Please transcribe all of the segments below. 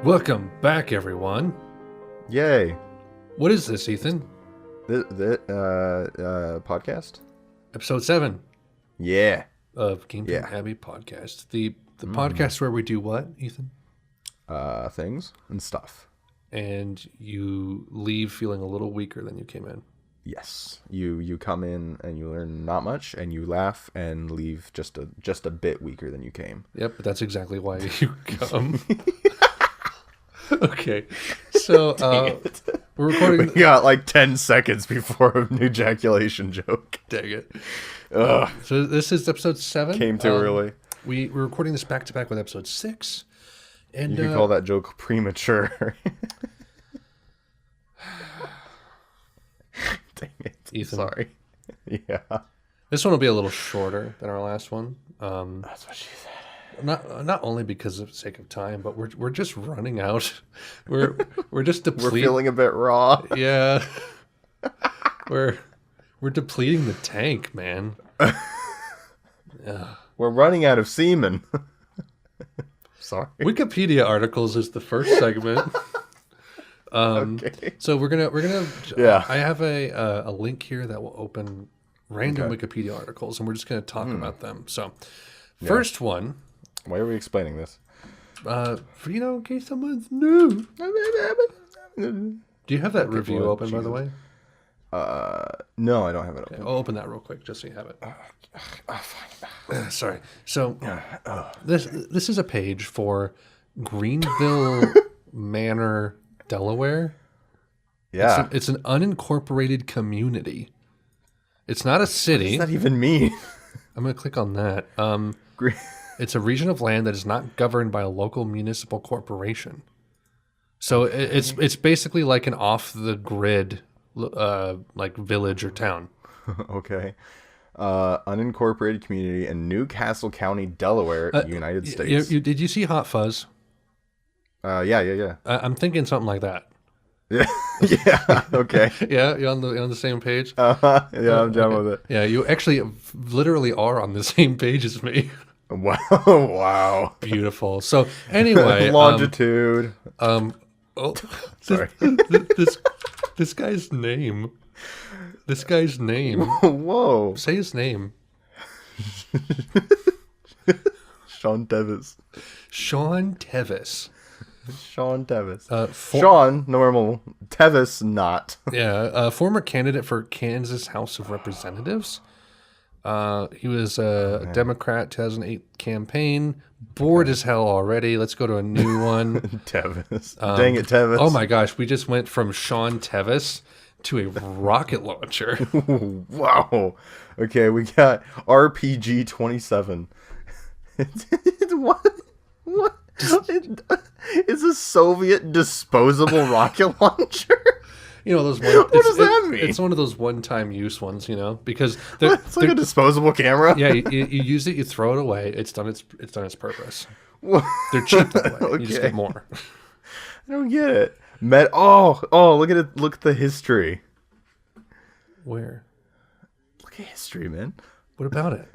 Welcome back, everyone. Yay. What is this, Ethan? The podcast? Episode 7 Yeah. of Kingdom Abbey podcast. The podcast where we do what, Ethan? Things and stuff. And you leave feeling a little weaker than you came in. Yes. You come in and you learn not much, and you laugh and leave just a bit weaker than you came. Yep, but that's exactly why you come. Okay, so we're recording. We got like 10 seconds before an ejaculation joke. Dang it. Ugh. So this is episode 7. Came too early. We're recording this back to back with episode 6. And You could call that joke premature. Dang it. Ethan. Sorry. Yeah. This one will be a little shorter than our last one. That's what she said. Not only because of the sake of time, but we're just running out. We're just depleting. We're feeling a bit raw. Yeah. We're depleting the tank, man. Yeah. We're running out of semen. Sorry. Wikipedia articles is the first segment. Okay. So we're gonna Yeah. I have a link here that will open random Wikipedia articles, and we're just gonna talk about them. So, first one. Why are we explaining this? For in case someone's new. Do you have that review well, open, by the way? No, I don't have it open. Okay, I'll open that real quick just so you have it. Fine. Sorry. So this is a page for Greenville Manor, Delaware. Yeah. It's an unincorporated community. It's not a city. What does that even mean? I'm going to click on that. It's a region of land that is not governed by a local municipal corporation. So it's basically like an off the grid like village or town. Okay. Unincorporated community in Newcastle County, Delaware, United States. Did you see Hot Fuzz? Yeah. I'm thinking something like that. Yeah. Yeah. Okay. Yeah, you're on the same page. Yeah, I'm down with it. Yeah, you actually literally are on the same page as me. Wow. Wow. Beautiful. So anyway, longitude. Sorry. This guy's name. This guy's name. Whoa. Say his name. Sean Tevis. Sean Tevis. Sean Tevis. For- Sean, normal. Tevis, not. Yeah, former candidate for Kansas House of Representatives. He was a Democrat 2008 campaign. Bored as hell already. Let's go to a new one. Tevis. Dang it, Tevis. Oh my gosh, we just went from Sean Tevis to a rocket launcher. Wow. Okay, we got RPG 27. What? It's a Soviet disposable rocket launcher. You know those. What does that mean? It's one of those one-time use ones, because It's like a disposable camera. Yeah, you use it, you throw it away. It's done its purpose. They're cheap that way. Okay. You just get more. I don't get it. Look at it. Look at the history. Where? Look at history, man. What about it?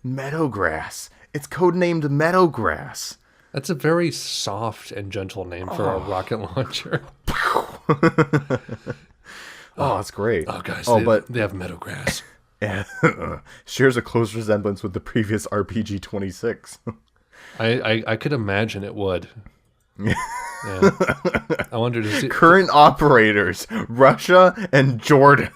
Meadowgrass. It's codenamed Meadowgrass. That's a very soft and gentle name for a rocket launcher. That's great. Oh, guys, but they have meadowgrass. Yeah, shares a close resemblance with the previous RPG 26. I could imagine it would. Yeah. I wonder to see Current operators: Russia and Jordan.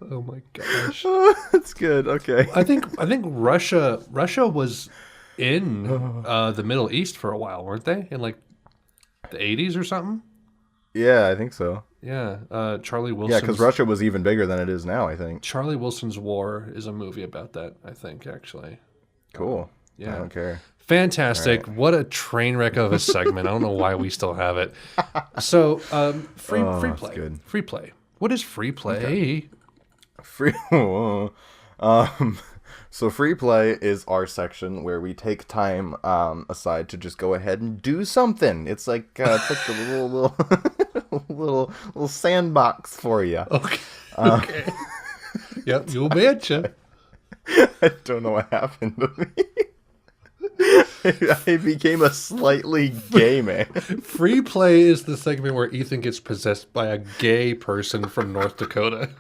Oh my gosh. That's good. Okay. I think Russia was in the Middle East for a while, weren't they? In like the 80s or something? Yeah, I think so. Yeah. Charlie Wilson. Yeah, because Russia was even bigger than it is now, I think. Charlie Wilson's War is a movie about that, I think, actually. Cool. Yeah. I don't care. Fantastic. Right. What a train wreck of a segment. I don't know why we still have it. So, free play. Good. Free play. What is free play? Okay. So free play is our section where we take time aside to just go ahead and do something. It's like a little sandbox for you. Okay. Okay. Yep, you'll betcha. I don't know what happened to me. I became a slightly gay man. Free play is the segment where Ethan gets possessed by a gay person from North Dakota.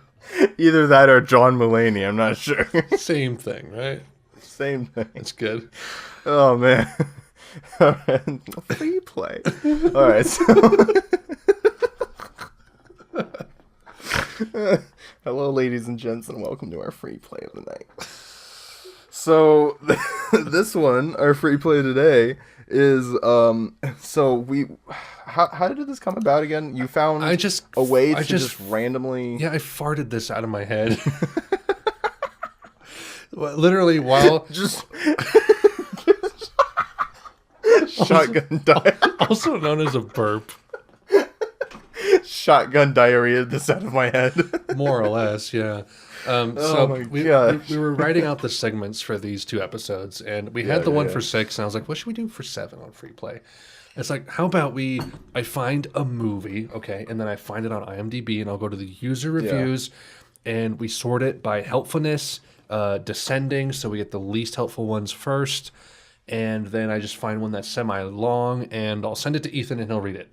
Either that or John Mulaney, I'm not sure. Same thing, right? Same thing. That's good. Oh, man. All right. Free play. All right, so... Hello, ladies and gents, and welcome to our free play of the night. So, this one, our free play today, is, how did this come about again? You found a way to just randomly... Yeah, I farted this out of my head. Literally, while... Shotgun diarrhea. Also known as a burp. Shotgun diarrhea this out of my head. More or less, yeah. We were writing out the segments for these 2 episodes, and we had the one for 6, and I was like, what should we do for 7 on Free Play? It's like, how about I find a movie, okay, and then I find it on IMDb, and I'll go to the user reviews, and we sort it by helpfulness, descending, so we get the least helpful ones first, and then I just find one that's semi-long, and I'll send it to Ethan, and he'll read it.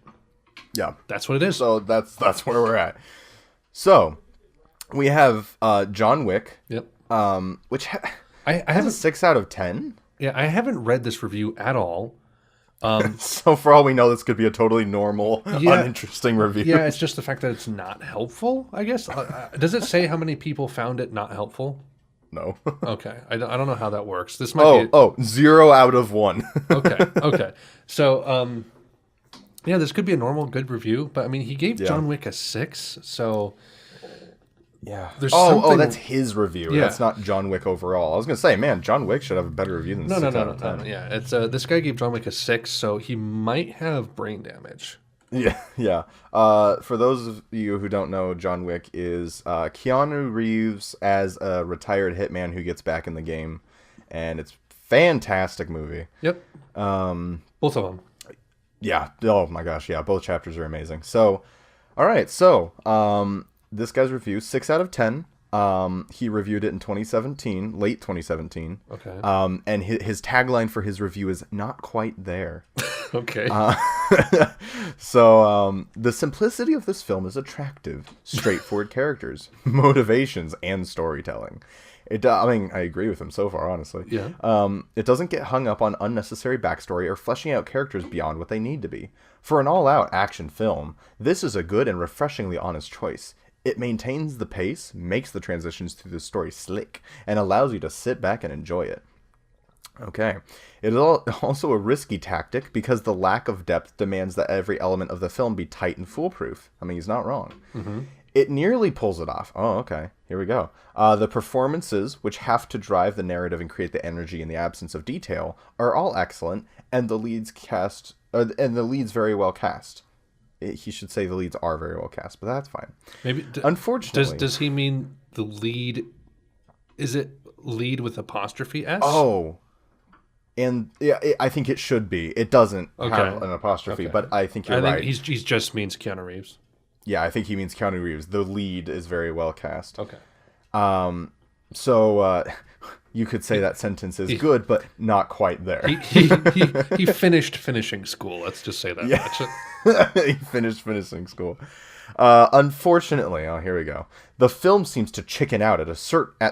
Yeah. That's what it is. So that's where we're at. So, we have John Wick. Yep. Which I have a 6 out of 10. Yeah, I haven't read this review at all. So for all we know, this could be a totally normal, uninteresting review. Yeah, it's just the fact that it's not helpful, I guess. Does it say how many people found it not helpful? No. Okay. I don't know how that works. This might be... 0 out of 1. Okay. So, yeah, this could be a normal, good review, but I mean, he gave John Wick a 6, so... Yeah. There's something... that's his review. Yeah. That's not John Wick overall. I was going to say, man, John Wick should have a better review than 6 out of 10. No. Yeah, it's this guy gave John Wick a 6, so he might have brain damage. Yeah. For those of you who don't know, John Wick is Keanu Reeves as a retired hitman who gets back in the game, and it's a fantastic movie. Yep. Both of them. Yeah. Oh my gosh. Yeah. Both chapters are amazing. So, all right. So, this guy's review, 6 out of 10. He reviewed it in 2017, late 2017. Okay. And his tagline for his review is "not quite there." Okay. So, the simplicity of this film is attractive, straightforward characters, motivations, and storytelling. I agree with him so far, honestly. Yeah. It doesn't get hung up on unnecessary backstory or fleshing out characters beyond what they need to be. For an all-out action film, this is a good and refreshingly honest choice. It maintains the pace, makes the transitions through the story slick, and allows you to sit back and enjoy it. Okay. It is also a risky tactic because the lack of depth demands that every element of the film be tight and foolproof. I mean, he's not wrong. Mm-hmm. It nearly pulls it off. Oh, okay. Here we go. The performances, which have to drive the narrative and create the energy in the absence of detail, are all excellent, and the leads very well cast. He should say the leads are very well cast, but that's fine. Maybe unfortunately, does he mean the lead? Is it lead with apostrophe S? Oh, and yeah, I think it should be. It doesn't have an apostrophe, but I think you're right. He just means Keanu Reeves. Yeah, I think he means Keanu Reeves. The lead is very well cast. Okay. So you could say that sentence is good, but not quite there. He finished finishing school. Let's just say that much. He finished finishing school. Unfortunately, here we go. The film seems to chicken out at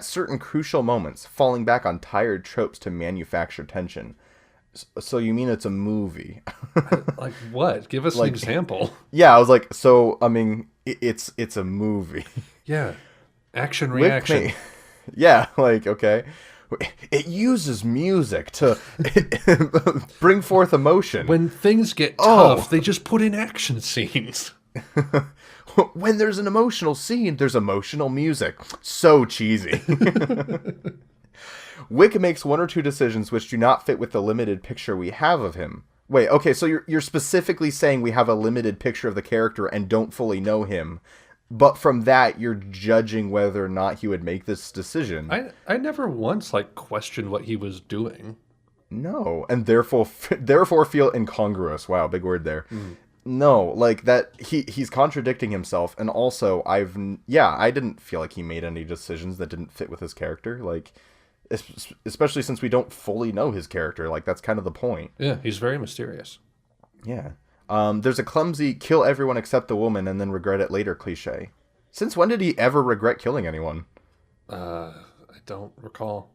certain crucial moments, falling back on tired tropes to manufacture tension. So you mean it's a movie? Like what? Give us an example. Yeah, I was like, so I mean, it's a movie. Yeah, action reaction. Yeah, like okay. It uses music to bring forth emotion. When things get tough, they just put in action scenes. When there's an emotional scene, there's emotional music. So cheesy. Wick makes 1 or 2 decisions which do not fit with the limited picture we have of him. Wait, okay, so you're specifically saying we have a limited picture of the character and don't fully know him. But from that, you're judging whether or not he would make this decision. I never once questioned what he was doing. No, and therefore feel incongruous. Wow, big word there. Mm. No, that he's contradicting himself, and also I didn't feel like he made any decisions that didn't fit with his character. especially since we don't fully know his character. Like, that's kind of the point. Yeah, he's very mysterious. Yeah. There's a clumsy kill everyone except the woman and then regret it later cliche. Since when did he ever regret killing anyone? I don't recall.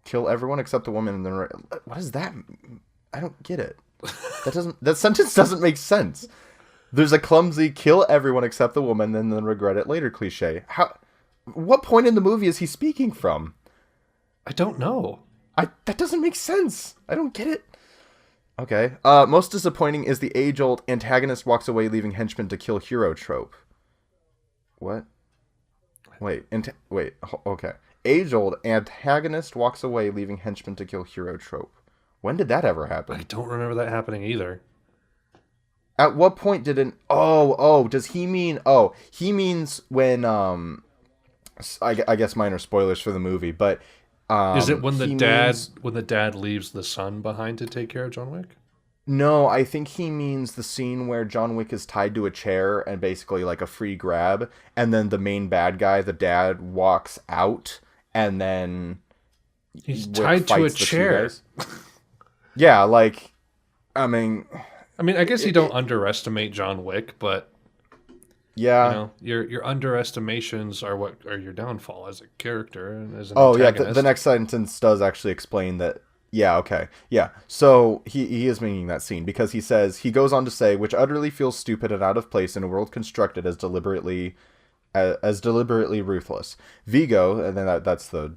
Kill everyone except the woman and then... What is that? I don't get it. That sentence doesn't make sense. There's a clumsy kill everyone except the woman and then regret it later cliche. What point in the movie is he speaking from? I don't know. That doesn't make sense. I don't get it. Okay. Most disappointing is the age-old antagonist walks away leaving henchman to kill hero trope. What? Wait. Okay. Age-old antagonist walks away leaving henchman to kill hero trope. When did that ever happen? I don't remember that happening either. At what point did an... Oh, does he mean... Oh, he means when... I guess minor spoilers for the movie, but... Is it when the dad leaves the son behind to take care of John Wick? No, I think he means the scene where John Wick is tied to a chair and basically like a free grab, and then the main bad guy, the dad, walks out, and then he's tied to a chair. Yeah, like, I mean, I guess you don't underestimate John Wick, but yeah, your underestimations are what are your downfall as a character and as an antagonist. The next sentence does actually explain that. Yeah, okay. Yeah. So he is meaning that scene because he goes on to say, which utterly feels stupid and out of place in a world constructed as deliberately ruthless. Vigo, and then that's the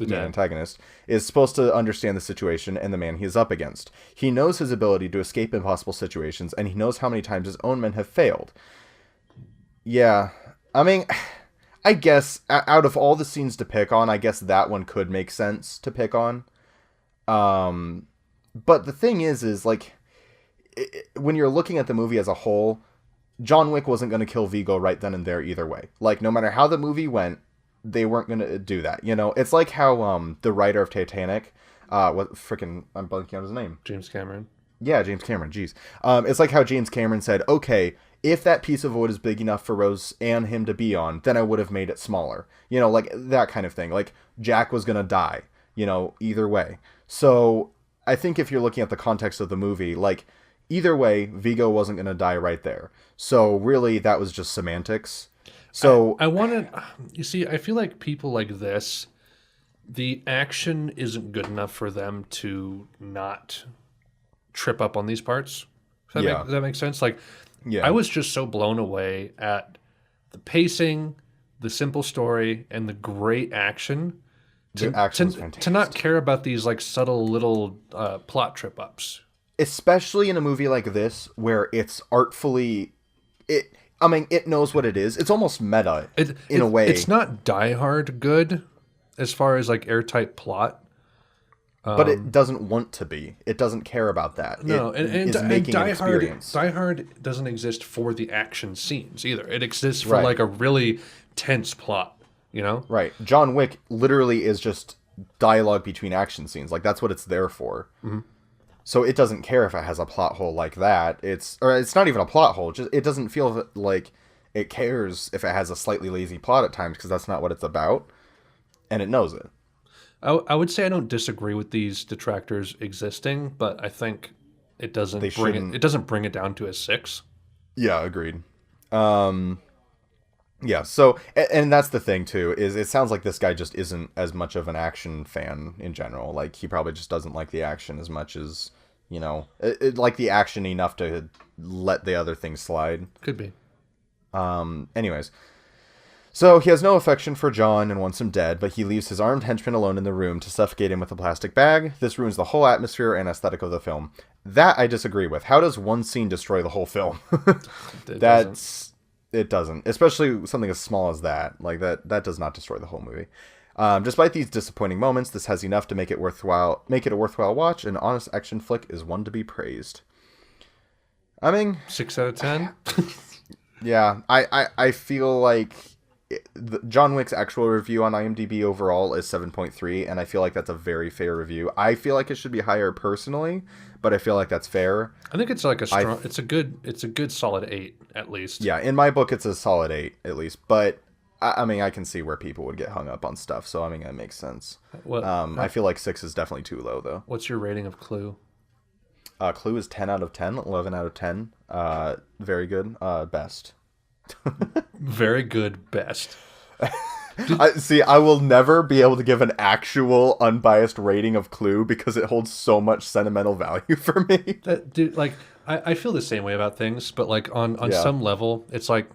main antagonist, is supposed to understand the situation and the man he is up against. He knows his ability to escape impossible situations, and he knows how many times his own men have failed. Yeah. I mean, I guess out of all the scenes to pick on, I guess that one could make sense to pick on. But the thing is like, when you're looking at the movie as a whole, John Wick wasn't going to kill Vigo right then and there either way. Like, no matter how the movie went, they weren't going to do that. You know, it's like how the writer of Titanic, I'm blanking on his name. James Cameron. Yeah, James Cameron, jeez. It's like how James Cameron said, okay, if that piece of wood is big enough for Rose and him to be on, then I would have made it smaller. You know, like that kind of thing. Like, Jack was going to die, you know, either way. So I think if you're looking at the context of the movie, like, either way, Vigo wasn't going to die right there. So really, that was just semantics. So I wanted, you see, I feel like people like this, the action isn't good enough for them to not trip up on these parts. Does that make sense? Like, I was just so blown away at the pacing, the simple story, and the great action. To not care about these like subtle little plot trip ups. Especially in a movie like this, where it's artfully... it knows what it is. It's almost meta in a way. It's not Die Hard good as far as like airtight plot. But it doesn't want to be. It doesn't care about that. No, and Die Hard doesn't exist for the action scenes either. It exists for like a really tense plot, you know? Right. John Wick literally is just dialogue between action scenes. Like, that's what it's there for. Mm-hmm. So it doesn't care if it has a plot hole like that. It's not even a plot hole. Just it doesn't feel like it cares if it has a slightly lazy plot at times because that's not what it's about, and it knows it. I would say I don't disagree with these detractors existing, but I think it doesn't bring it down to a 6. Yeah, agreed. Yeah, so and that's the thing too, is it sounds like this guy just isn't as much of an action fan in general. Like, he probably just doesn't like the action as much as, you know, like the action enough to let the other things slide. Could be. Anyways. So he has no affection for John and wants him dead, but he leaves his armed henchman alone in the room to suffocate him with a plastic bag. This ruins the whole atmosphere and aesthetic of the film. That I disagree with. How does one scene destroy the whole film? It doesn't. Especially something as small as that. Like, that does not destroy the whole movie. Despite these disappointing moments, this has enough to make it a worthwhile watch. An honest action flick is one to be praised. I mean, 6 out of 10. Yeah, I feel like John Wick's actual review on IMDb overall is 7.3, and I feel like that's a very fair review. I feel like it should be higher personally, but I feel like that's fair. I think it's like it's a good solid 8 at least. Yeah, in my book it's a solid 8 at least, but I mean, I can see where people would get hung up on stuff. So I mean, that makes sense. I feel like 6 is definitely too low, though. What's your rating of Clue? Clue is 10 out of 10, 11 out of 10. Very good. Best. Very good. Best. I will never be able to give an actual unbiased rating of Clue because it holds so much sentimental value for me. Dude, like, I feel the same way about things, but like on some level, it's like,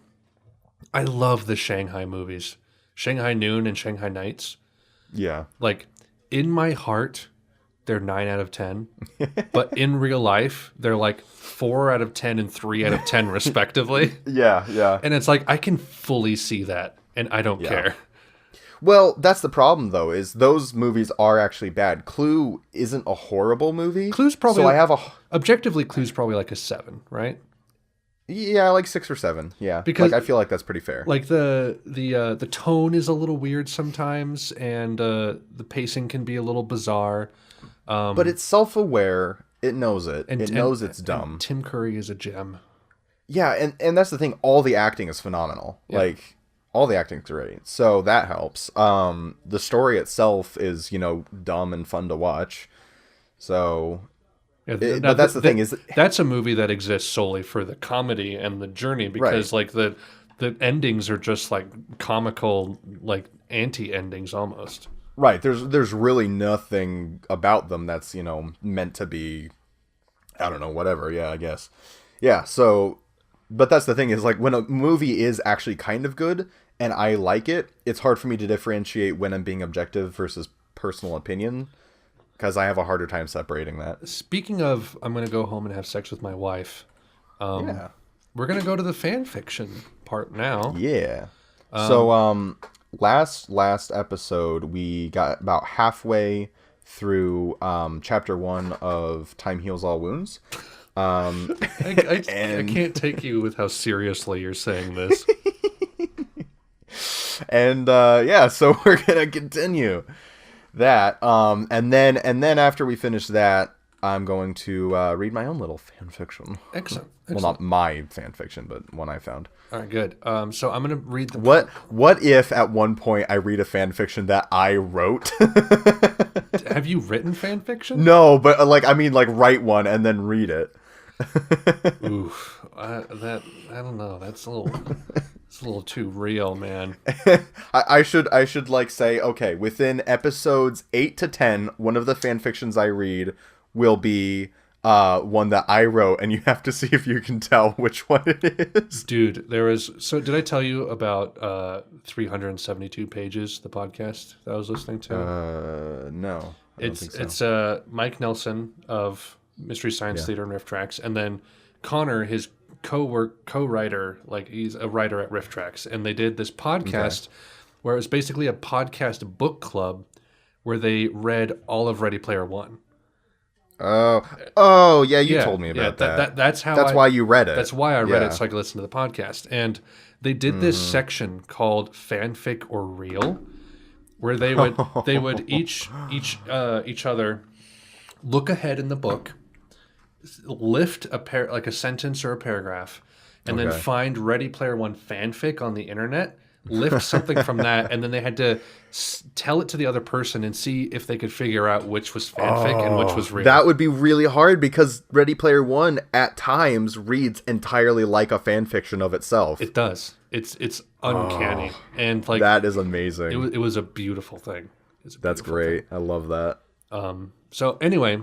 I love the Shanghai movies, Shanghai Noon and Shanghai Nights. Yeah. Like, in my heart, they're 9 out of 10, but in real life, they're like 4 out of 10 and 3 out of 10 respectively. Yeah. And it's like, I can fully see that, and I don't care. Well, that's the problem, though, is those movies are actually bad. Clue isn't a horrible movie. Clue's probably... So objectively, Clue's probably like a 7, right? Yeah, like 6 or 7. Yeah, because like, I feel like that's pretty fair. Like the tone is a little weird sometimes, and the pacing can be a little bizarre. But it's self-aware. It knows it. It knows it's dumb. And Tim Curry is a gem. Yeah, and that's the thing. All the acting is phenomenal. Yeah. Like, all the acting's great. So that helps. The story itself is, dumb and fun to watch. So... Yeah, but that's the thing is that's a movie that exists solely for the comedy and the journey, because like the endings are just like comical, like anti-endings almost. Right. There's really nothing about them that's, meant to be, I don't know, whatever. Yeah, I guess. Yeah. So, but that's the thing is, like, when a movie is actually kind of good and I like it, it's hard for me to differentiate when I'm being objective versus personal opinion. Because I have a harder time separating that. Speaking of, I'm going to go home and have sex with my wife. We're going to go to the fan fiction part now. Yeah. So last episode, we got about halfway through chapter 1 of Time Heals All Wounds. I can't take you with how seriously you're saying this. And so we're going to continue that, and then after we finish that, I'm going to read my own little fan fiction. Excellent. Well, not my fan fiction, but one I found. All right, good. So I'm going to read the... What if at one point I read a fan fiction that I wrote? Have you written fan fiction? No, but write one and then read it. Oof. I don't know. That's a little too real, man. I should like say, okay, within episodes 8 to 10, one of the fan fictions I read will be one that I wrote, and you have to see if you can tell which one it is. Dude, so did I tell you about 372 Pages, the podcast that I was listening to? No. It's Mike Nelson of Mystery Science Theater and Riff Tracks, and then Connor, his co-writer, like he's a writer at Riff Tracks, and they did this podcast where it was basically a podcast book club where they read all of Ready Player One. Oh, yeah, you told me about that. That's why you read it. That's why I read it, so I could listen to the podcast. And they did this section called Fanfic or Real, where they would each other look ahead in the book, lift a sentence or a paragraph, and then find Ready Player One fanfic on the internet, lift something from that, and then they had to tell it to the other person and see if they could figure out which was fanfic and which was real. That would be really hard because Ready Player One at times reads entirely like a fan fiction of itself. It does. It's uncanny, and like that is amazing. It was a beautiful thing. That's great. I love that. So anyway,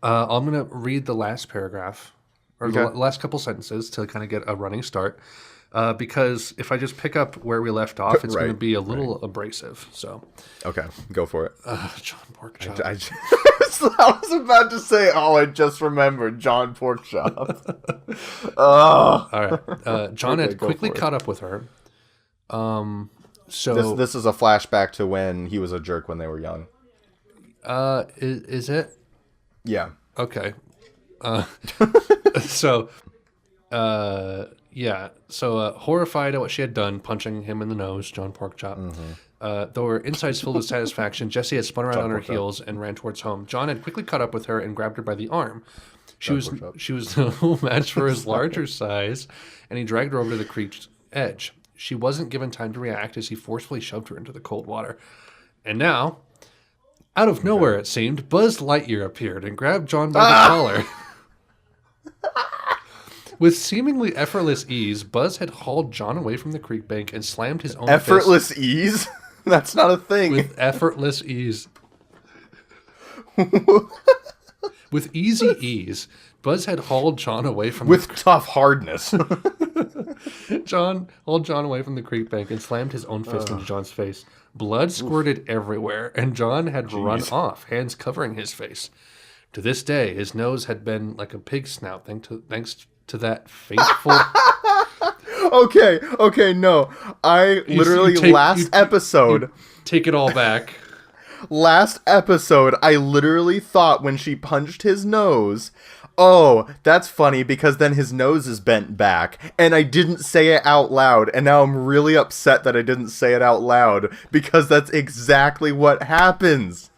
I'm gonna read the last paragraph or the last couple sentences to kind of get a running start. Because if I just pick up where we left off, it's going to be a little abrasive. So, okay, go for it. John Porkchop. I was about to say, I just remembered John Porkchop. All right. John had quickly caught up with her. So this is a flashback to when he was a jerk when they were young. Is it? Yeah. Okay. So horrified at what she had done, punching him in the nose, John Porkchop. Though her insides filled with satisfaction, Jessie had spun around on her heels and ran towards home. John had quickly caught up with her and grabbed her by the arm. She was no match for his larger size, and he dragged her over to the creek's edge. She wasn't given time to react as he forcefully shoved her into the cold water. And now, out of nowhere it seemed, Buzz Lightyear appeared and grabbed John by the collar. With seemingly effortless ease, Buzz had hauled John away from the creek bank and slammed his own Effortless ease? That's not a thing. With effortless ease. With easy ease, Buzz had hauled John away from With tough hardness. John hauled John away from the creek bank and slammed his own fist into John's face. Blood squirted everywhere, and John had run off, hands covering his face. To this day, his nose had been like a pig's snout, thanks to that fateful... Okay, no. I literally, episode... Take it all back. Last episode, I literally thought when she punched his nose, oh, that's funny because then his nose is bent back, and I didn't say it out loud, and now I'm really upset that I didn't say it out loud, because that's exactly what happens.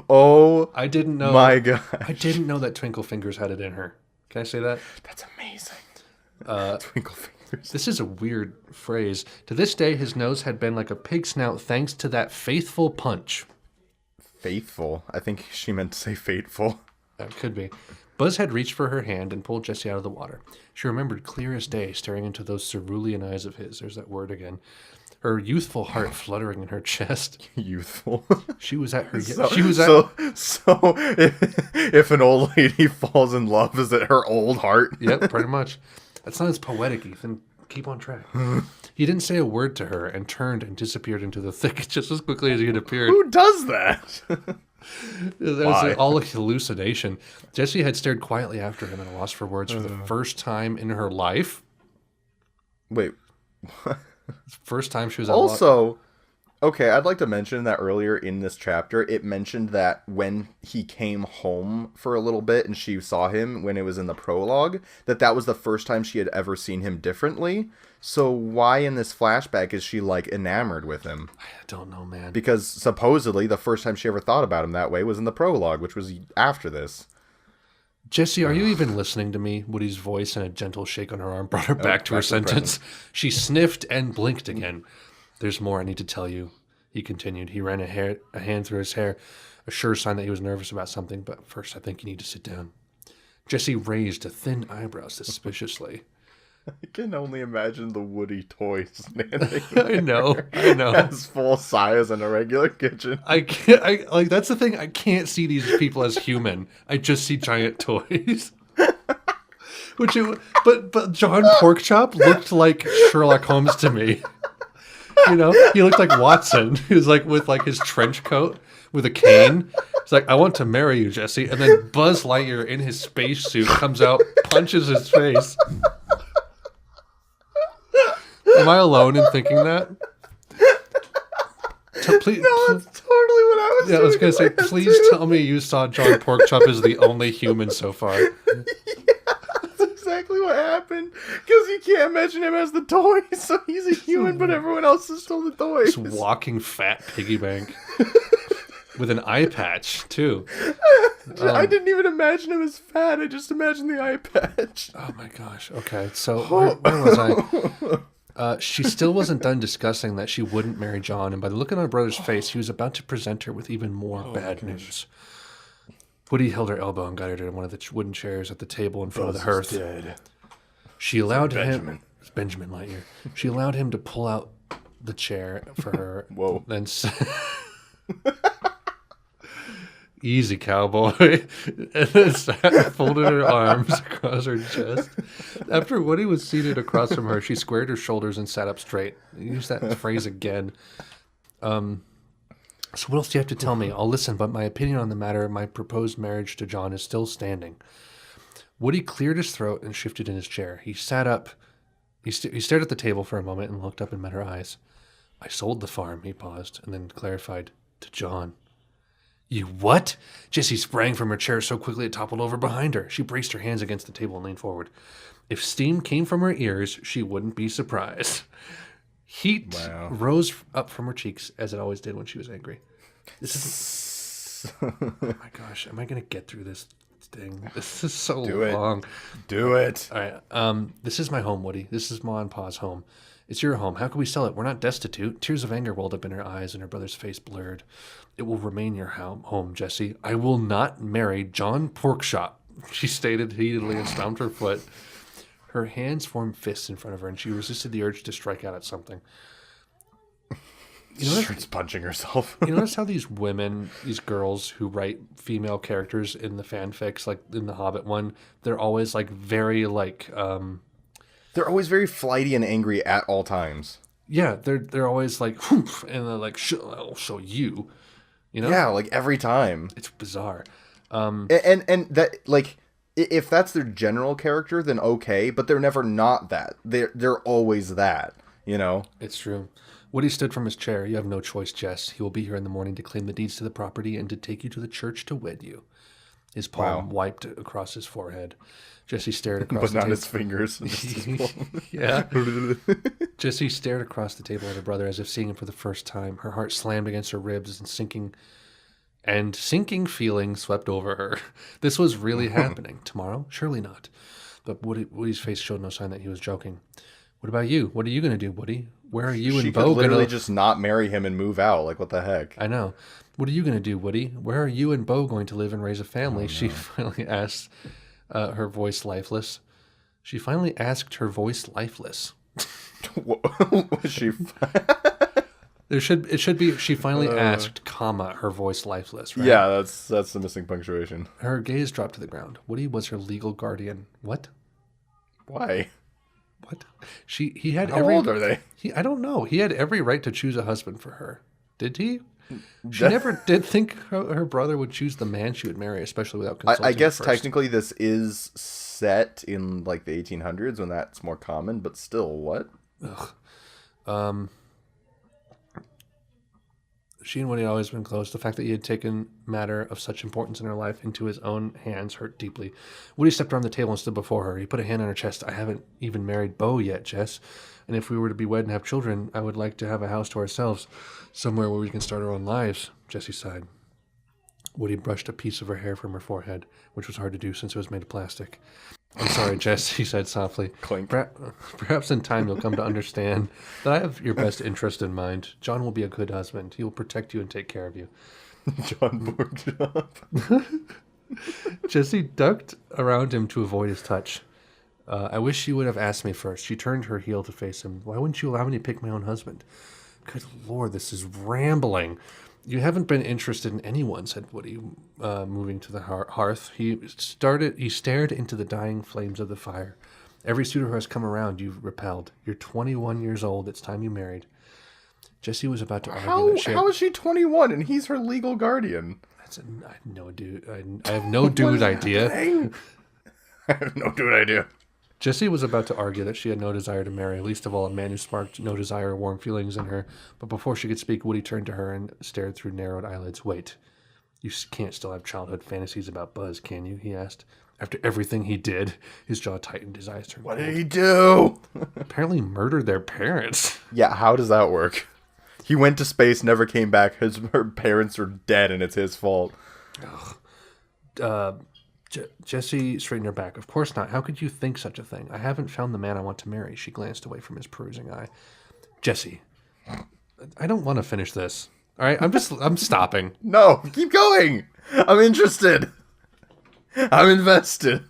Oh, I didn't know. My God. I didn't know that Twinkle Fingers had it in her. Can I say that? That's amazing. Twinkle Fingers. This is a weird phrase. To this day, his nose had been like a pig snout thanks to that faithful punch. Faithful? I think she meant to say fateful. That could be. Buzz had reached for her hand and pulled Jessie out of the water. She remembered clear as day, staring into those cerulean eyes of his. There's that word again. Her youthful heart fluttering in her chest. Youthful. She was at her. So if an old lady falls in love, is it her old heart? Yep, pretty much. That's not as poetic, Ethan. Keep on track. He didn't say a word to her and turned and disappeared into the thicket just as quickly as he had appeared. Who does that? It was all a hallucination. Jessie had stared quietly after him at a loss for words for the first time in her life. Wait. First time she was also, okay, I'd like to mention that earlier in this chapter, it mentioned that when he came home for a little bit and she saw him when it was in the prologue, that was the first time she had ever seen him differently. So why in this flashback is she like enamored with him? I don't know, man. Because supposedly the first time she ever thought about him that way was in the prologue, which was after this. Jesse, are you even listening to me? Woody's voice and a gentle shake on her arm brought her back to her sentence. She sniffed and blinked again. There's more I need to tell you, he continued. He ran a hand through his hair, a sure sign that he was nervous about something, but first I think you need to sit down. Jesse raised a thin eyebrow suspiciously. I can only imagine the Woody toy standing I know. as full size in a regular kitchen. That's the thing. I can't see these people as human. I just see giant toys. But John Porkchop looked like Sherlock Holmes to me. You know, he looked like Watson. He was like with like his trench coat with a cane. It's like, I want to marry you, Jesse. And then Buzz Lightyear in his spacesuit comes out, punches his face. Am I alone in thinking that? Please, no, that's totally what I was I was going to say, please tell me you saw John Porkchop as the only human so far. Yeah, that's exactly what happened. Because you can't imagine him as the toy, so he's a human, but everyone else is still the toy. This walking fat piggy bank. With an eye patch, too. I didn't even imagine him as fat. I just imagined the eye patch. Oh my gosh. Okay, so where was I? She still wasn't done discussing that she wouldn't marry John, and by the look on her brother's face, he was about to present her with even more bad news. Woody held her elbow and guided her to one of the wooden chairs at the table in front of the hearth. Dead. She allowed him... Benjamin Lightyear. She allowed him to pull out the chair for her. Whoa. Then... Easy, cowboy. And then folded her arms across her chest. After Woody was seated across from her, she squared her shoulders and sat up straight. Use that phrase again. So what else do you have to tell me? I'll listen, but my opinion on the matter of my proposed marriage to John is still standing. Woody cleared his throat and shifted in his chair. He sat up. He stared at the table for a moment and looked up and met her eyes. I sold the farm, he paused, and then clarified, to John. You what? Jessie sprang from her chair so quickly it toppled over behind her. She braced her hands against the table and leaned forward. If steam came from her ears, she wouldn't be surprised. Heat rose up from her cheeks, as it always did when she was angry. This is... Oh my gosh, am I going to get through this Dang, this is so Do it. long. Do it. All right. This is my home, Woody. This is Ma and Pa's home. It's your home. How can we sell it? We're not destitute. Tears of anger welled up in her eyes, and her brother's face blurred. It will remain your home, Jesse. I will not marry John Porkchop, she stated heatedly and stomped her foot. Her hands formed fists in front of her, and she resisted the urge to strike out at something. She starts punching herself. You notice how these women, these girls who write female characters in the fanfics, like in the Hobbit one, they're always like very like... They're always very flighty and angry at all times. Yeah, they're always like, whoomph, and they're like, I'll show you. You know? Yeah, like every time. It's bizarre. And that, like, if that's their general character, then okay, but they're never not that. They're always that, you know? It's true. Woody stood from his chair. You have no choice, Jess. He will be here in the morning to claim the deeds to the property and to take you to the church to wed you. His palm wiped across his forehead. Jesse stared across the table. But not his fingers. Yeah. Jesse stared across the table at her brother as if seeing him for the first time. Her heart slammed against her ribs and sinking feelings swept over her. This was really happening. Tomorrow? Surely not. But Woody's face showed no sign that he was joking. What about you? What are you going to do, Woody? Where are you and Bo going to... She could literally just not marry him and move out. Like, what the heck? I know. What are you going to do, Woody? Where are you and Bo going to live and raise a family? Oh, no. She finally asked, her voice lifeless. She finally asked, her voice lifeless. Was she... It should be, she finally asked, comma, her voice lifeless, right? Yeah, that's the missing punctuation. Her gaze dropped to the ground. Woody was her legal guardian. What? Why? What? He had How old are they? I don't know. He had every right to choose a husband for her. Did he? She never did think her brother would choose the man she would marry, especially without consulting I guess first. Technically this is set in like the 1800s when that's more common, but still, what? Ugh. She and Woody had always been close. The fact that he had taken matter of such importance in her life into his own hands hurt deeply. Woody stepped around the table and stood before her. He put a hand on her chest. I haven't even married Bo yet, Jess. And if we were to be wed and have children, I would like to have a house to ourselves, somewhere where we can start our own lives. Jessie sighed. Woody brushed a piece of her hair from her forehead, which was hard to do since it was made of plastic. I'm sorry, Jess, he said softly. Clink. Perhaps in time you'll come to understand that I have your best interest in mind. John will be a good husband. He will protect you and take care of you. John Porkchop. Jessie ducked around him to avoid his touch. I wish you would have asked me first. She turned her heel to face him. Why wouldn't you allow me to pick my own husband? Good Lord, this is rambling. You haven't been interested in anyone, said Woody, moving to the hearth. He stared into the dying flames of the fire. Every suitor who has come around, you've repelled. You're 21 years old. It's time you married. Jessie was about to argue that How is she 21 and he's her legal guardian? I have no dude idea. I have no dude idea. Jessie was about to argue that she had no desire to marry, least of all a man who sparked no desire or warm feelings in her. But before she could speak, Woody turned to her and stared through narrowed eyelids. Wait, you can't still have childhood fantasies about Buzz, can you? He asked. After everything he did, his jaw tightened, his eyes turned cold. What did he do? Apparently murdered their parents. Yeah, how does that work? He went to space, never came back. Her parents are dead, and it's his fault. Jessie straightened her back. Of course not. How could you think such a thing? I haven't found the man I want to marry. She glanced away from his perusing eye. Jessie, I don't want to finish this. All right, I'm stopping. No, keep going. I'm interested. I'm invested.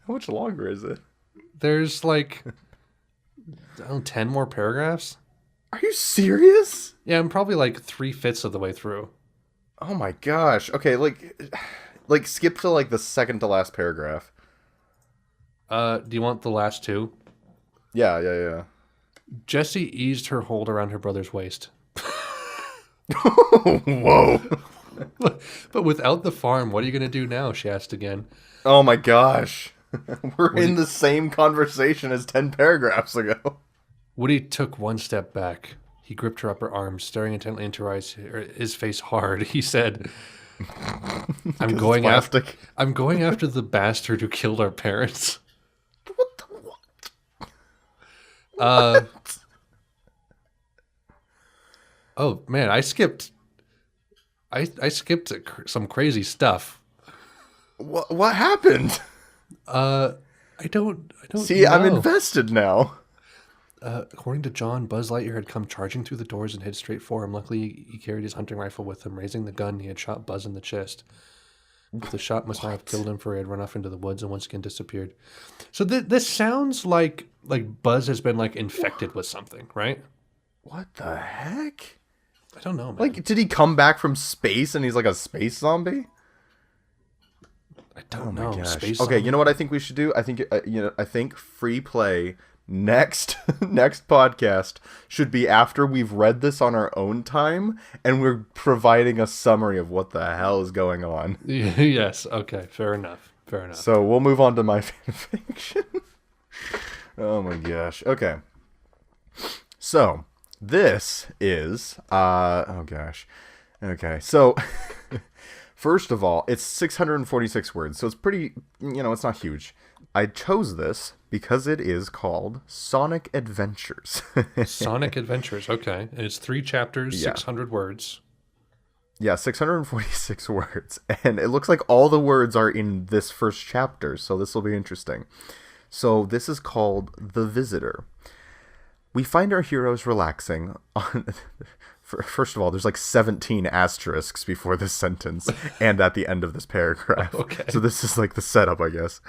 How much longer is it? There's like 10 more paragraphs. Are you serious? Yeah, I'm probably like 3/5 of the way through. Oh my gosh. Okay, like skip to like the second to last paragraph. Do you want the last two? Yeah. Jessie eased her hold around her brother's waist. Whoa. But without the farm, what are you going to do now? She asked again. Oh my gosh. We're in the same conversation as 10 paragraphs ago. Woody took one step back. He gripped her upper arm, staring intently into her eyes, his face hard. He said, I'm going after the bastard who killed our parents. What the what? Oh man, I skipped some crazy stuff. What happened? I don't See, know. I'm invested now. According to John, Buzz Lightyear had come charging through the doors and headed straight for him. Luckily, he carried his hunting rifle with him. Raising the gun, he had shot Buzz in the chest. The shot must not have killed him, for he had run off into the woods and once again disappeared. So this sounds like Buzz has been like infected with something, right? What the heck? I don't know, man. Like, did he come back from space and he's like a space zombie? I don't know. Gosh. Space Okay, zombie? you know what I think we should do? I think I think free play next podcast should be after we've read this on our own time and we're providing a summary of what the hell is going on. Yes. Okay. Fair enough. So we'll move on to my fanfiction. Oh my gosh. Okay. So this is oh gosh. Okay. So first of all, it's 646 words, so it's pretty, it's not huge. I chose this because it is called Sonic Adventures. Sonic Adventures, okay. And it's 3 chapters, 600 words. Yeah, 646 words. And it looks like all the words are in this first chapter, so this will be interesting. So this is called The Visitor. We find our heroes relaxing on... First of all, there's like 17 asterisks before this sentence and at the end of this paragraph. Okay. So this is like the setup, I guess.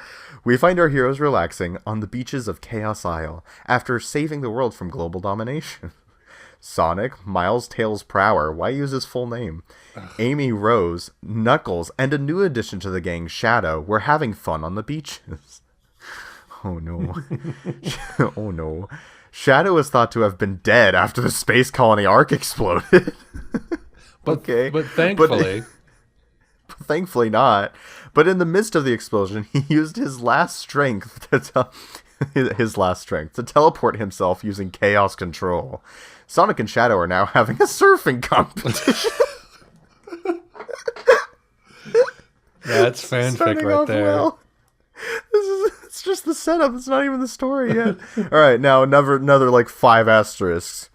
We find our heroes relaxing on the beaches of Chaos Isle after saving the world from global domination. Sonic, Miles Tails Prower, why use his full name? Amy Rose, Knuckles, and a new addition to the gang, Shadow, were having fun on the beaches. Oh no. Oh no. Shadow is thought to have been dead after the space colony Ark exploded. Okay. But thankfully... Thankfully not. But in the midst of the explosion, he used his last strength to teleport himself using chaos control. Sonic and Shadow are now having a surfing competition. That's fanfic right there. Well. It's just the setup. It's not even the story yet. All right, now another like 5 asterisks.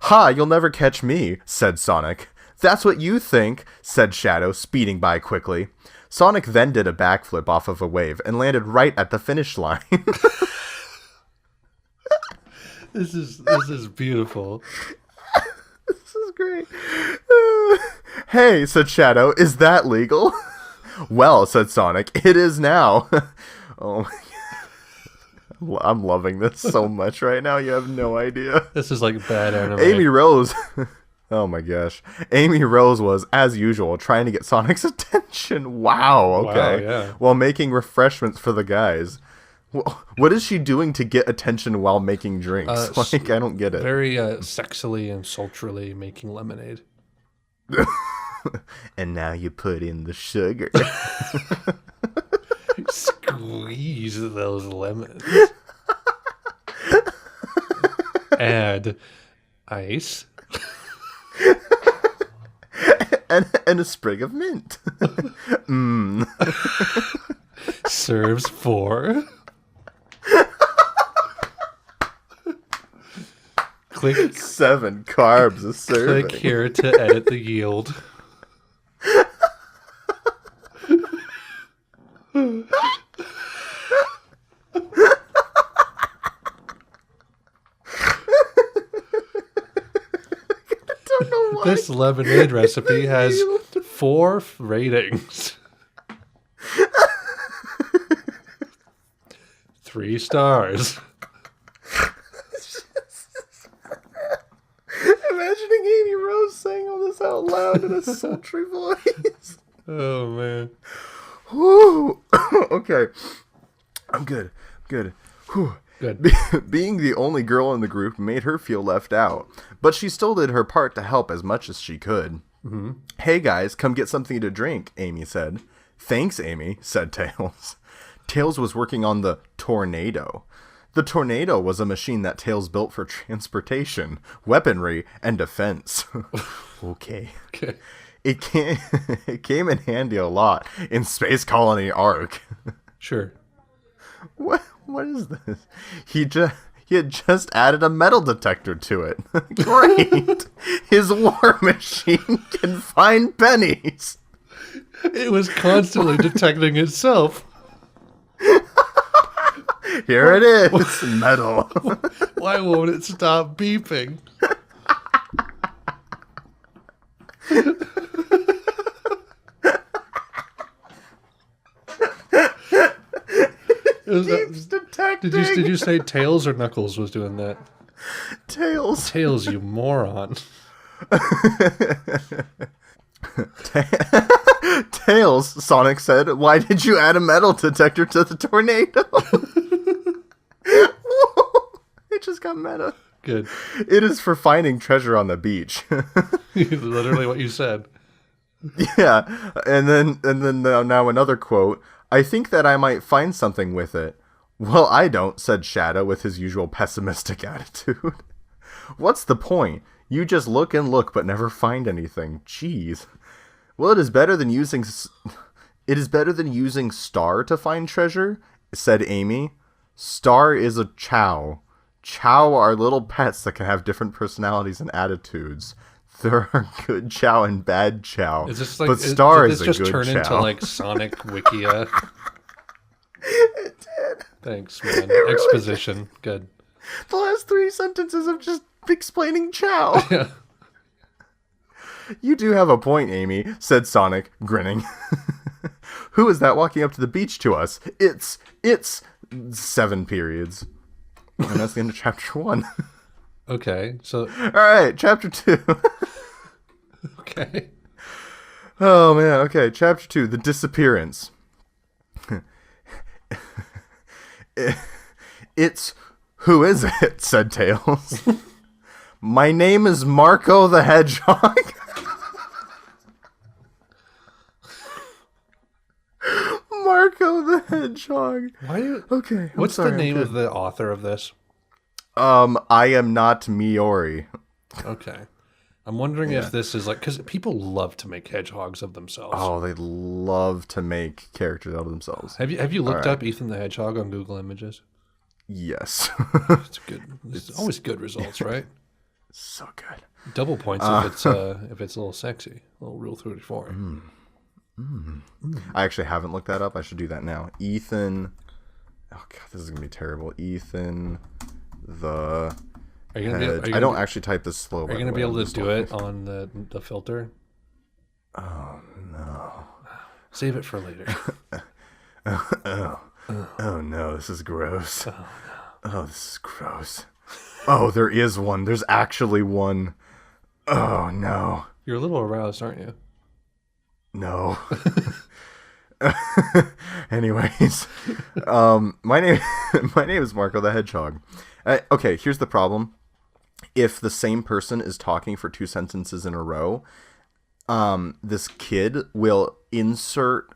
Ha, you'll never catch me, said Sonic. That's what you think, said Shadow, speeding by quickly. Sonic then did a backflip off of a wave and landed right at the finish line. This is beautiful. This is great. Hey, said Shadow, is that legal? Well, said Sonic, it is now. Oh my God. I'm loving this so much right now. You have no idea. This is like bad anime. Amy Rose. Oh my gosh. Amy Rose was, as usual, trying to get Sonic's attention. Wow, okay. Wow, yeah. While making refreshments for the guys. What is she doing to get attention while making drinks? Like, I don't get it. Very sexily and sultrily making lemonade. And now you put in the sugar. Squeeze those lemons. Add ice. and a sprig of mint. Serves 4. Click 7 carbs a serving. Click here to edit the yield. This lemonade recipe has 4 ratings. 3 stars. Imagining Amy Rose saying all this out loud in a sultry voice. Oh, man. Whew. Okay. I'm good. Whew. Good. Being the only girl in the group made her feel left out, but she still did her part to help as much as she could. Mm-hmm. Hey guys, come get something to drink, Amy said. Thanks, Amy, said Tails. Tails was working on the Tornado. The Tornado was a machine that Tails built for transportation, weaponry, and defense. Okay. It came in handy a lot in Space Colony Ark. Sure. What is this? He had just added a metal detector to it. Great! His war machine can find pennies. It was constantly detecting itself. Here it is, metal. Why won't it stop beeping? Keeps detecting. Did you say Tails or Knuckles was doing that? Tails. Tails, you moron. Tails, Sonic said, why did you add a metal detector to the tornado? It just got meta. Good. It is for finding treasure on the beach. Literally what you said. Yeah, and then now another quote. I think that I might find something with it. Well, I don't, said Shadow with his usual pessimistic attitude. What's the point? You just look and look, but never find anything. Jeez. Well, it is better than using Star to find treasure, said Amy. Star is a Chow. Chow are little pets that can have different personalities and attitudes. There are good Chow and bad Chow. Is this like, but Star did is a this good just turn Chow. into like Sonic Wikia? It did. Thanks, man. Really Exposition. did. Good. The last 3 sentences of just explaining Chow. Yeah. You do have a point, Amy, said Sonic, grinning. Who is that walking up to the beach to us? It's 7 periods. And that's the end of chapter 1. Okay, so... Alright, chapter 2. Okay. Oh, man, okay, chapter 2, The Disappearance. It's... Who is it? Said Tails. My name is Marco the Hedgehog. Marco the Hedgehog. Why do you... Okay. What's the name of the author of this? I am not Miori. Okay. I'm wondering if this is like... Because people love to make hedgehogs of themselves. Oh, they love to make characters out of themselves. Have you looked up Ethan the Hedgehog on Google Images? Yes. It's good. It's always good results, right? So good. Double points if it's a little sexy. A little Rule 34. I actually haven't looked that up. I should do that now. Ethan. Oh god, this is gonna be terrible. Ethan the. Are you gonna I don't actually type this slow. Are you gonna be able to do it on the filter? Oh no. Save it for later. Oh no, this is gross. Oh, no. Oh, this is gross. Oh, there is one. There's actually one. Oh no. You're a little aroused, aren't you? No. Anyways, my name is Marco the Hedgehog. Okay, here's the problem. If the same person is talking for 2 sentences in a row, this kid will insert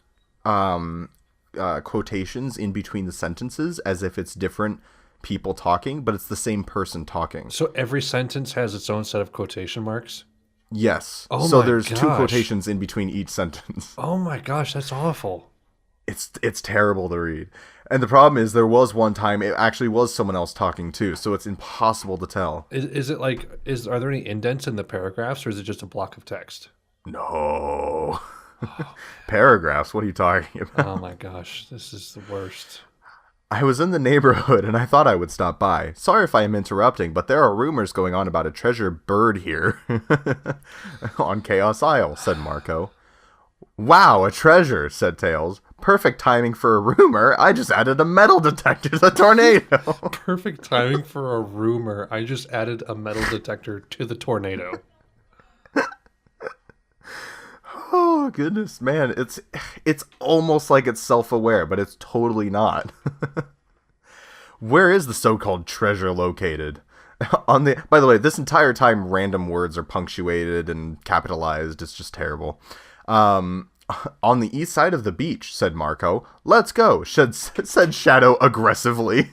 quotations in between the sentences as if it's different people talking, but it's the same person talking. So every sentence has its own set of quotation marks? Yes. Oh so my there's gosh. 2 quotations in between each sentence. Oh my gosh, that's awful. It's terrible to read. And the problem is there was one time it actually was someone else talking too, so it's impossible to tell. Is it like are there any indents in the paragraphs, or is it just a block of text? No. Paragraphs, what are you talking about? Oh my gosh, this is the worst. I was in the neighborhood and I thought I would stop by. Sorry if I am interrupting, but there are rumors going on about a treasure bird here. On Chaos Isle, said Marco. Wow, a treasure, said Tails. Perfect timing for a rumor. I just added a metal detector to the tornado. Perfect timing for a rumor. I just added a metal detector to the tornado. Oh, goodness, man. It's almost like it's self-aware, but it's totally not. Where is the so-called treasure located? By the way, this entire time random words are punctuated and capitalized. It's just terrible. On the east side of the beach, said Marco. Let's go, said Shadow aggressively.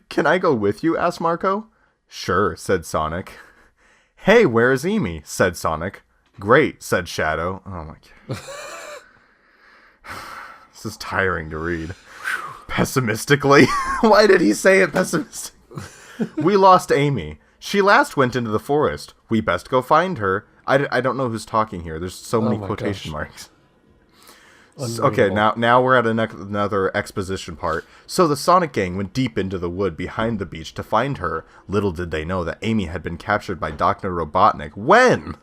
Can I go with you? Asked Marco. Sure, said Sonic. Hey, where is Amy? Said Sonic. Great, said Shadow. Oh my god. This is tiring to read. Pessimistically? Why did he say it pessimistically? We lost Amy. She last went into the forest. We best go find her. I don't know who's talking here. There's so many quotation marks. Okay, now we're at another exposition part. So the Sonic gang went deep into the wood behind the beach to find her. Little did they know that Amy had been captured by Dr. Robotnik. When?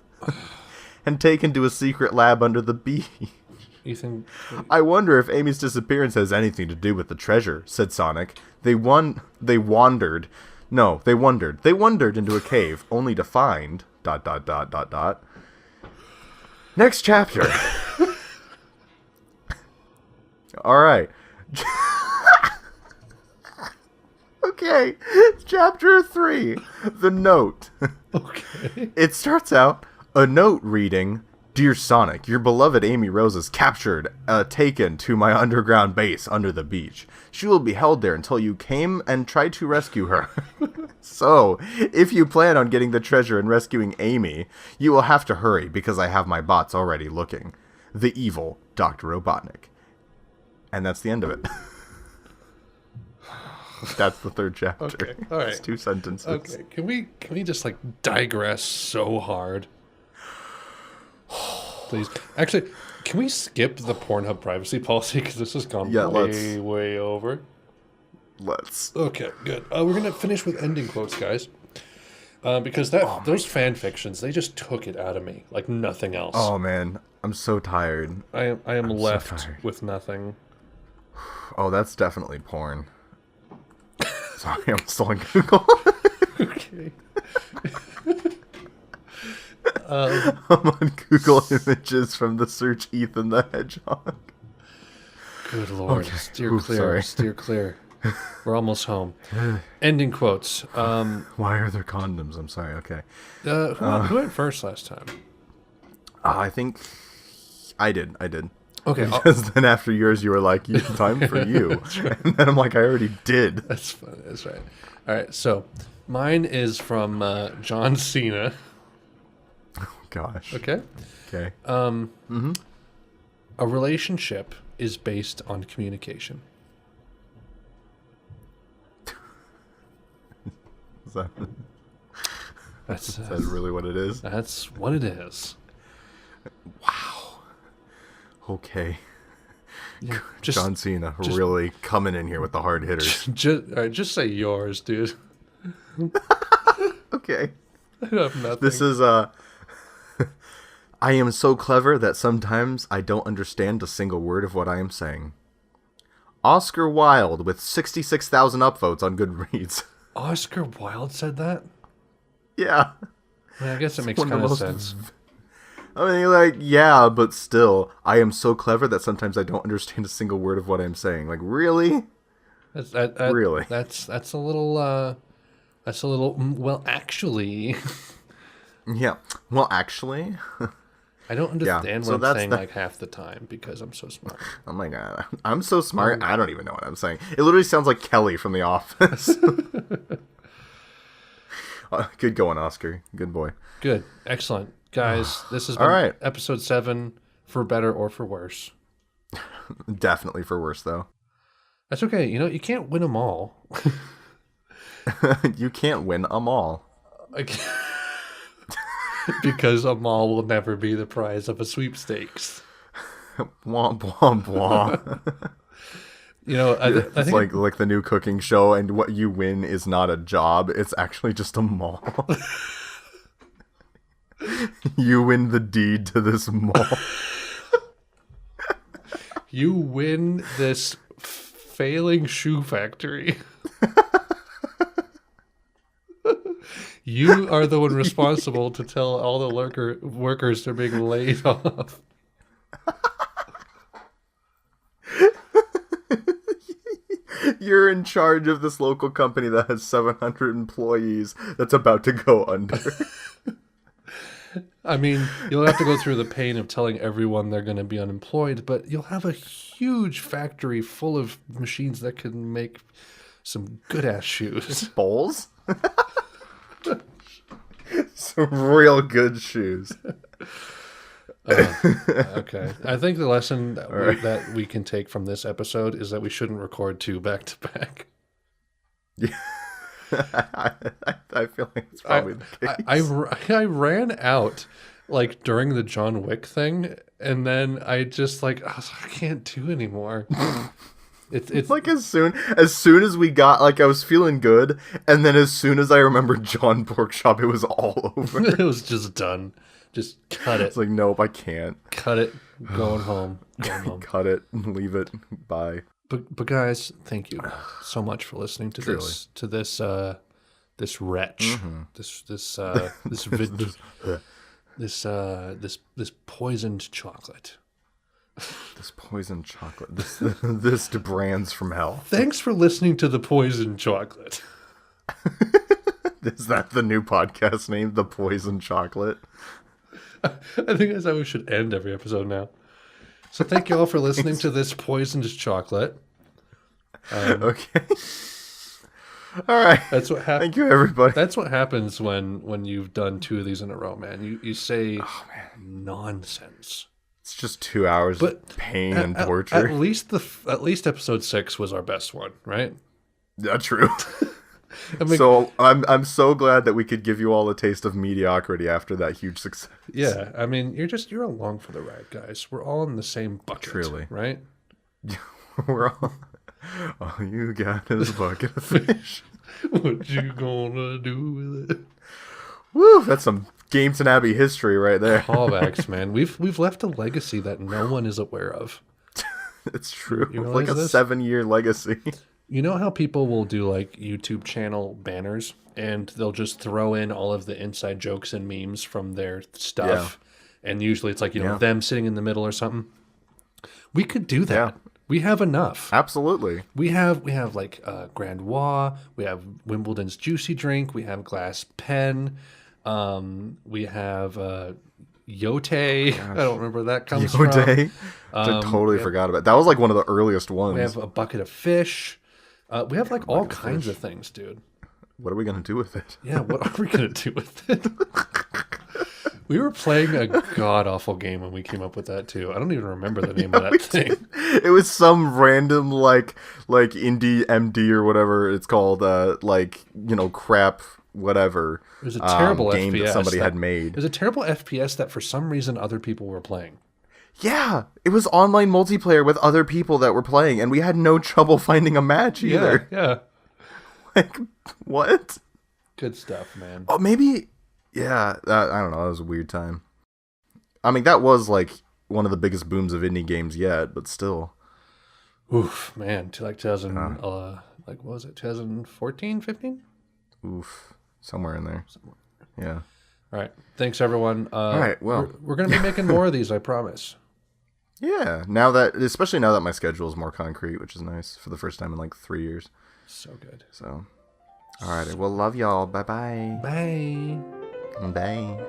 And taken to a secret lab under the beach. Ethan, I wonder if Amy's disappearance has anything to do with the treasure, said Sonic. They wandered into a cave, only to find... ... Next chapter. Alright. Okay. Chapter 3. The Note. okay. It starts out, a note reading, Dear Sonic, your beloved Amy Rose is captured, taken to my underground base under the beach. She will be held there until you came and tried to rescue her. So, if you plan on getting the treasure and rescuing Amy, you will have to hurry because I have my bots already looking. The evil Dr. Robotnik. And that's the end of it. That's the third chapter. Okay, all right. It's 2 sentences. Okay, can we just like digress so hard? Please. Actually, can we skip the Pornhub privacy policy because this has gone way over? Let's. Okay, good. We're gonna finish with ending quotes, guys. Because those fan fictions, they just took it out of me like nothing else. Oh man, I'm so tired. I am left so with nothing. Oh, that's definitely porn. Sorry, I'm still on Google. Okay. I'm on Google Images from the search Ethan the Hedgehog. Good Lord. Okay. Steer clear. Steer clear. We're almost home. Ending quotes. Why are there condoms? I'm sorry. Okay. Who went first last time? I think I did. Okay. Because then after yours, you were like, time for you. Right. And then I'm like, I already did. That's funny. That's right. All right. So mine is from John Cena. Oh, gosh. Okay. Okay. A relationship is based on communication. Is that really what it is? That's what it is. Wow. Okay. Yeah, John Cena really coming in here with the hard hitters. Just say yours, dude. Okay. I have nothing. This is I am so clever that sometimes I don't understand a single word of what I am saying. Oscar Wilde with 66,000 upvotes on Goodreads. Oscar Wilde said that? Yeah. I guess it makes kind of sense. I mean, like, yeah, but still, I am so clever that sometimes I don't understand a single word of what I'm saying. Like, really? Really? That's a little, well, actually. Yeah. Well, actually. I don't understand what I'm saying like half the time because I'm so smart. Oh my god. I'm so smart, I don't even know what I'm saying. It literally sounds like Kelly from The Office. Good going, Oscar. Good boy. Good. Excellent. Guys, this has been episode 7, for better or for worse. Definitely for worse, though. That's okay. You know, you can't win them all. You can't win them all. Because a mall will never be the prize of a sweepstakes. Womp, womp, womp. You know, I it's think like the new cooking show, and what you win is not a job, it's actually just a mall. You win the deed to this mall. You win this failing shoe factory. You are the one responsible to tell all the workers they're being laid off. You're in charge of this local company that has 700 employees that's about to go under. I mean, you'll have to go through the pain of telling everyone they're going to be unemployed, but you'll have a huge factory full of machines that can make some good-ass shoes. Bowls? Some real good shoes. Okay. I think the lesson that we can take from this episode is that we shouldn't record 2 back-to-back. Yeah. I feel like it's probably the case. I ran out like during the John Wick thing, and then I just like I can't do anymore. It's like as soon as we got, like, I was feeling good, and then as soon as I remembered John Porkchop, it was all over. it was just done. Just cut it. It's like, nope, I can't. Cut it. Going home. Going home. Cut it. Leave it. Bye. But guys, thank you so much for listening to Truly. this wretch, this poisoned chocolate. This poisoned chocolate. This brands from hell. Thanks for listening to the poisoned chocolate. Is that the new podcast name? The Poisoned Chocolate? I think that's how we should end every episode now. So thank you all for listening to this poisoned chocolate. Okay. All right. That's what happens. Thank you, everybody. That's what happens when you've done 2 of these in a row, man. You say nonsense. It's just 2 hours of pain and torture. At least episode 6 was our best one, right? Yeah, true. I mean, so I'm so glad that we could give you all a taste of mediocrity after that huge success. Yeah, I mean, you're along for the ride, guys. We're all in the same bucket, Truly. right? We're all you got is a bucket of fish. What you gonna do with it? Woo, that's some Gameton Abbey history right there. Callbacks, man. We've left a legacy that no one is aware of. It's true. You Like a realize this? 7-year legacy. You know how people will do like YouTube channel banners and they'll just throw in all of the inside jokes and memes from their stuff. Yeah. And usually it's like, them sitting in the middle or something. We could do that. Yeah. We have enough. Absolutely. We have like Grand Wa, we have Wimbledon's Juicy Drink, we have Glass Pen, we have Yote. Gosh. I don't remember where that comes from. I totally forgot about it. That was like one of the earliest ones. We have a bucket of fish. We have like all kinds of things, dude. What are we going to do with it? Yeah, what are we going to do with it? We were playing a god-awful game when we came up with that, too. I don't even remember the name of that thing. It was some random, like indie MD or whatever it's called, crap, whatever. It was a terrible game FPS that somebody had made. It was a terrible FPS that for some reason other people were playing. Yeah, it was online multiplayer with other people that were playing, and we had no trouble finding a match either. Yeah. Like, what? Good stuff, man. Oh, maybe, yeah, I don't know, that was a weird time. I mean, that was, like, one of the biggest booms of indie games yet, but still. Oof, man, to like 2014, 15? Oof, somewhere in there. Yeah. All right, thanks, everyone. All right, well. We're going to be making more of these, I promise. Yeah, especially now that my schedule is more concrete, which is nice for the first time in like 3 years. So good. So, all right. Well, love y'all. Bye-bye. Bye. Bye.